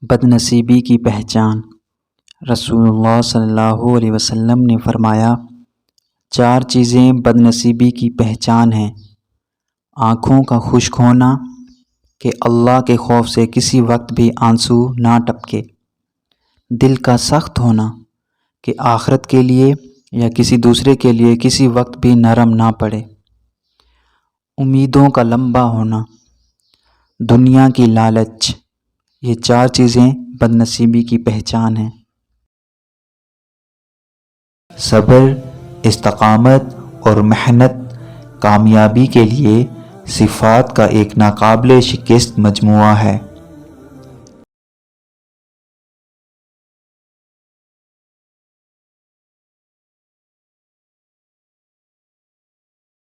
بدنصیبی کی پہچان۔ رسول اللہ صلی اللہ علیہ وسلم نے فرمایا، 4 چیزیں بدنصیبی کی پہچان ہیں۔ آنکھوں کا خشک ہونا کہ اللہ کے خوف سے کسی وقت بھی آنسو نہ ٹپکے، دل کا سخت ہونا کہ آخرت کے لیے یا کسی دوسرے کے لیے کسی وقت بھی نرم نہ پڑے، امیدوں کا لمبا ہونا، دنیا کی لالچ، یہ 4 چیزیں بدنصیبی کی پہچان ہیں۔ صبر، استقامت اور محنت کامیابی کے لیے صفات کا ایک ناقابل شکست مجموعہ ہے۔